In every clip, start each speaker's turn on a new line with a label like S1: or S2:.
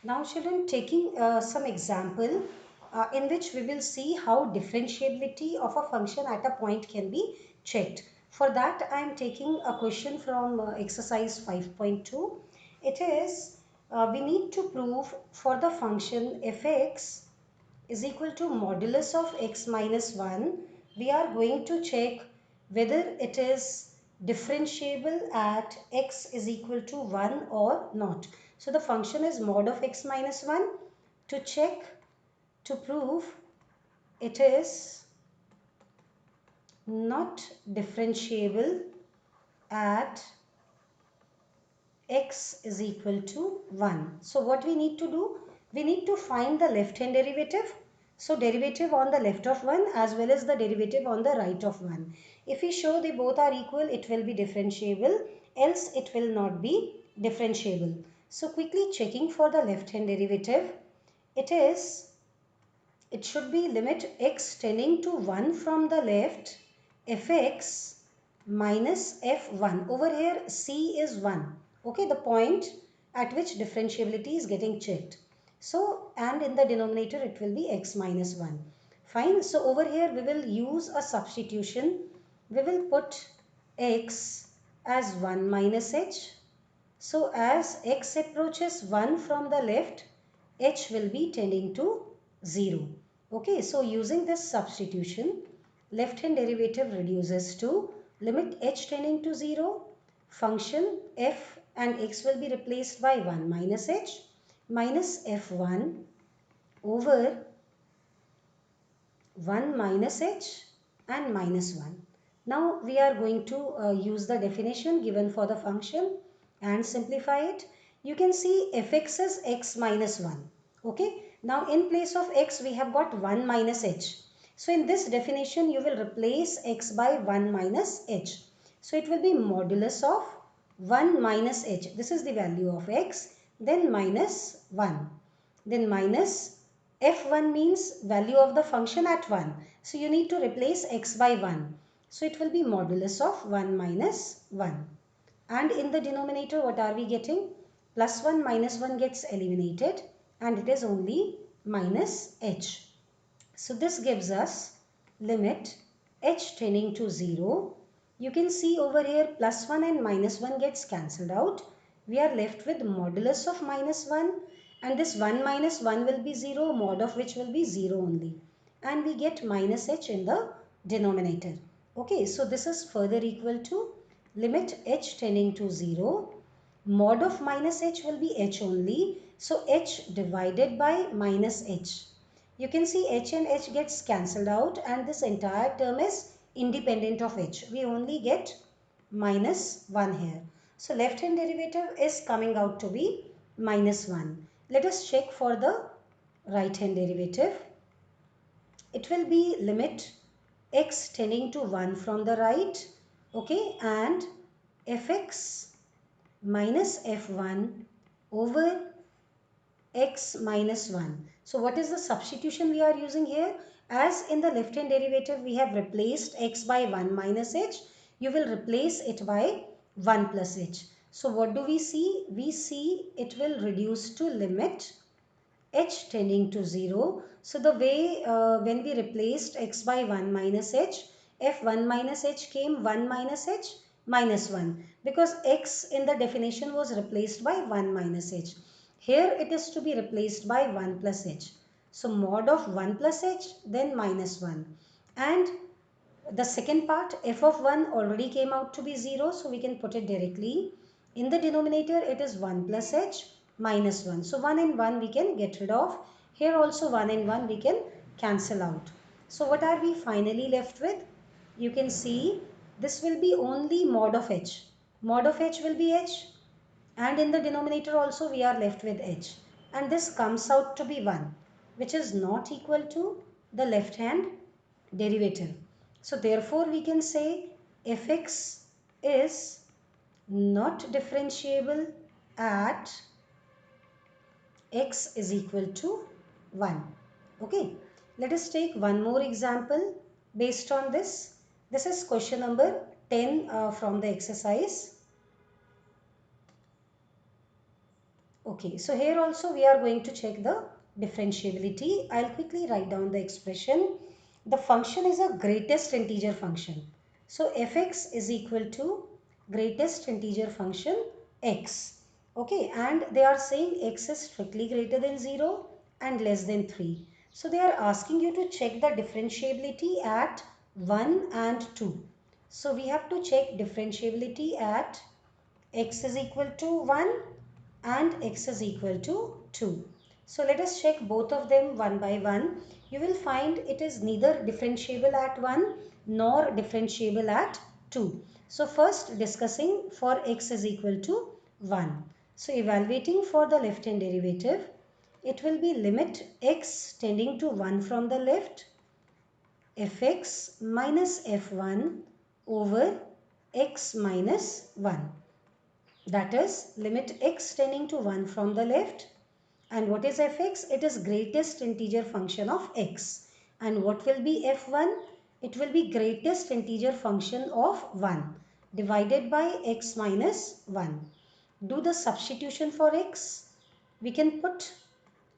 S1: Now children, taking some example in which we will see how differentiability of a function at a point can be checked. For that I am taking a question from exercise 5.2. It is we need to prove for the function fx is equal to modulus of x minus 1. We are going to check whether it is differentiable at x is equal to 1 or not. So the function is mod of x minus 1. To check, to prove it is not differentiable at x is equal to 1. So what we need to do? We need to find the left hand derivative. So derivative on the left of 1 as well as the derivative on the right of 1. If we show they both are equal, it will be differentiable, else it will not be differentiable. So quickly checking for the left hand derivative, it should be limit x tending to 1 from the left fx minus f1. Over here c is 1. Okay, the point at which differentiability is getting checked. So, and in the denominator it will be x minus 1. Fine. So, over here we will use a substitution. We will put x as 1 minus h. So, as x approaches 1 from the left, h will be tending to 0. Okay, so using this substitution, left hand derivative reduces to limit h tending to 0, function f and x will be replaced by 1 minus h minus f1 over 1 minus h and minus 1. Now we are going to use the definition given for the function and simplify it. You can see fx is x minus 1. Okay. Now in place of x we have got 1 minus h. So in this definition you will replace x by 1 minus h. So it will be modulus of 1 minus h. This is the value of x. Then minus 1. Then minus f1 means value of the function at 1. So you need to replace x by 1. So it will be modulus of 1 minus 1. And in the denominator what are we getting? Plus 1 minus 1 gets eliminated and it is only minus h. So this gives us limit h tending to 0. You can see over here plus 1 and minus 1 gets cancelled out. We are left with modulus of minus 1 and this 1 minus 1 will be 0, mod of which will be 0 only. And we get minus h in the denominator. Okay, so this is further equal to limit h tending to 0. Mod of minus h will be h only. So h divided by minus h. You can see h and h gets cancelled out and this entire term is independent of h. We only get minus 1 here. So left hand derivative is coming out to be minus 1. Let us check for the right hand derivative. It will be limit x tending to 1 from the right, okay, and fx minus f1 over x minus 1. So what is the substitution we are using here? As in the left hand derivative we have replaced x by 1 minus h, you will replace it by 1 plus h. So what do we see? We see it will reduce to limit h tending to 0. So the way when we replaced x by 1 minus h, f1 minus h came 1 minus h minus 1 because x in the definition was replaced by 1 minus h. Here it is to be replaced by 1 plus h. So mod of 1 plus h then minus 1. And the second part f of 1 already came out to be 0, so we can put it directly. In the denominator it is 1 plus h minus 1. So 1 and 1 we can get rid of. Here also 1 and 1 we can cancel out. So what are we finally left with? You can see this will be only mod of h. Mod of h will be h and in the denominator also we are left with h. And this comes out to be 1 which is not equal to the left hand derivative. So therefore we can say fx is not differentiable at x is equal to 1. Okay, let us take one more example based on this. This is question number 10 from the exercise. Okay, so here also we are going to check the differentiability. I'll quickly write down the expression. The function is a greatest integer function. So fx is equal to greatest integer function x. Okay, and they are saying x is strictly greater than 0 and less than 3. So they are asking you to check the differentiability at 1 and 2. So we have to check differentiability at x is equal to 1 and x is equal to 2. So let us check both of them one by one. You will find it is neither differentiable at 1 nor differentiable at 2. So first discussing for x is equal to 1. So evaluating for the left hand derivative, it will be limit x tending to 1 from the left, fx minus f1 over x minus 1. That is limit x tending to 1 from the left. And what is fx? It is greatest integer function of x. And what will be f1? It will be greatest integer function of 1 divided by x minus 1. Do the substitution for x. We can put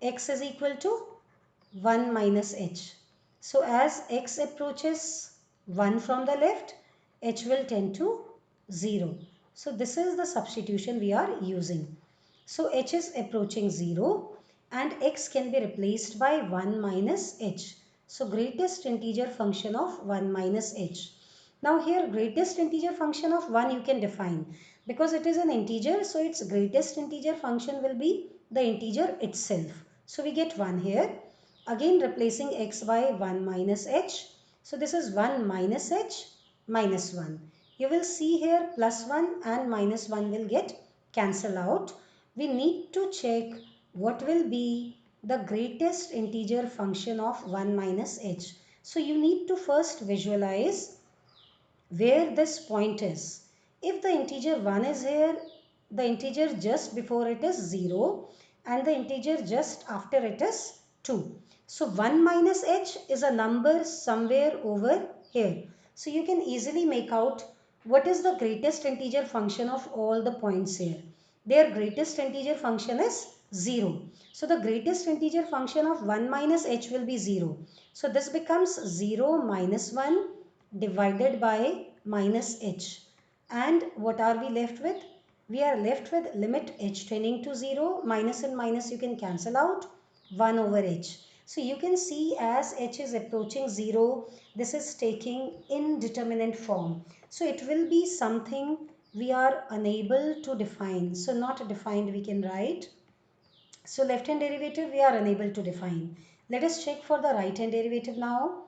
S1: x is equal to 1 minus h. So as x approaches 1 from the left, h will tend to 0. So this is the substitution we are using. So h is approaching 0 and x can be replaced by 1 minus h. So greatest integer function of 1 minus h. Now here greatest integer function of 1 you can define. Because it is an integer, so its greatest integer function will be the integer itself. So we get 1 here. Again replacing x by 1 minus h. So this is 1 minus h minus 1. You will see here plus 1 and minus 1 will get cancel out. We need to check what will be the greatest integer function of 1 minus h. So you need to first visualize where this point is. If the integer 1 is here, the integer just before it is 0 and the integer just after it is 2. So 1 minus h is a number somewhere over here. So you can easily make out what is the greatest integer function of all the points here. Their greatest integer function is 0. So the greatest integer function of 1 minus h will be 0. So this becomes 0 minus 1 divided by minus h. And what are we left with? We are left with limit h tending to 0. Minus and minus you can cancel out. 1 over h. So you can see as h is approaching 0, this is taking indeterminate form. So it will be something we are unable to define. So not defined we can write. So left hand derivative we are unable to define. Let us check for the right hand derivative now.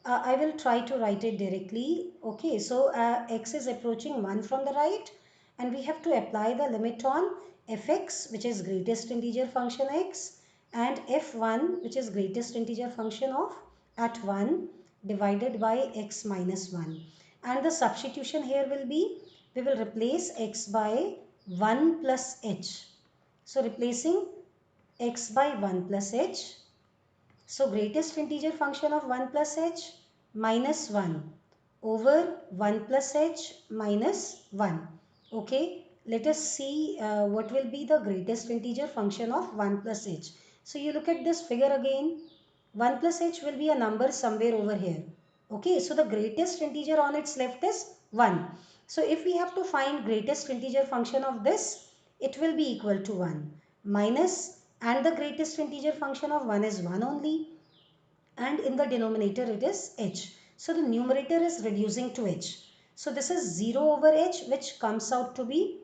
S1: I will try to write it directly. Okay, so x is approaching 1 from the right and we have to apply the limit on fx, which is greatest integer function x, and f1, which is greatest integer function of at 1 divided by x minus 1. And the substitution here will be, we will replace x by 1 plus h. So replacing x by 1 plus h. So greatest integer function of 1 plus h minus 1 over 1 plus h minus 1. Okay, let us see what will be the greatest integer function of 1 plus h. So you look at this figure again. 1 plus h will be a number somewhere over here. Okay, so the greatest integer on its left is 1. So if we have to find greatest integer function of this, it will be equal to 1 minus, and the greatest integer function of 1 is 1 only, and in the denominator it is h. So the numerator is reducing to h. So this is 0 over h, which comes out to be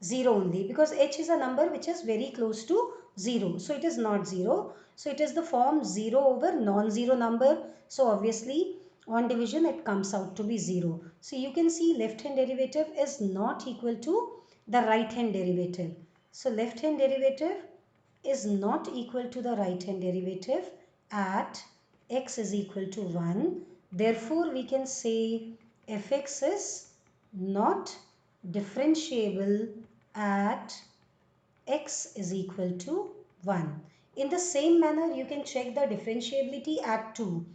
S1: 0 only, because h is a number which is very close to 0. So it is not 0. So it is the form 0 over non-zero number. So obviously on division it comes out to be 0. So you can see left hand derivative is not equal to the right hand derivative. So left hand derivative is not equal to the right hand derivative at x is equal to 1. Therefore, we can say fx is not differentiable at x is equal to 1. In the same manner, you can check the differentiability at 2.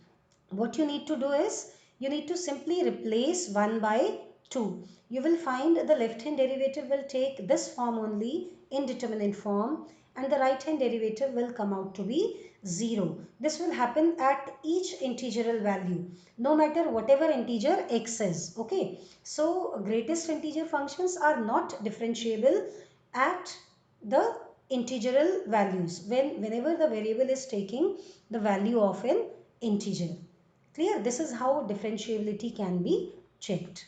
S1: What you need to do is, you need to simply replace 1 by 2. You will find the left hand derivative will take this form only indeterminate form, and the right hand derivative will come out to be 0. This will happen at each integral value, no matter whatever integer x is. Okay, so greatest integer functions are not differentiable at the integral values whenever the variable is taking the value of an integer. Clear? This is how differentiability can be checked.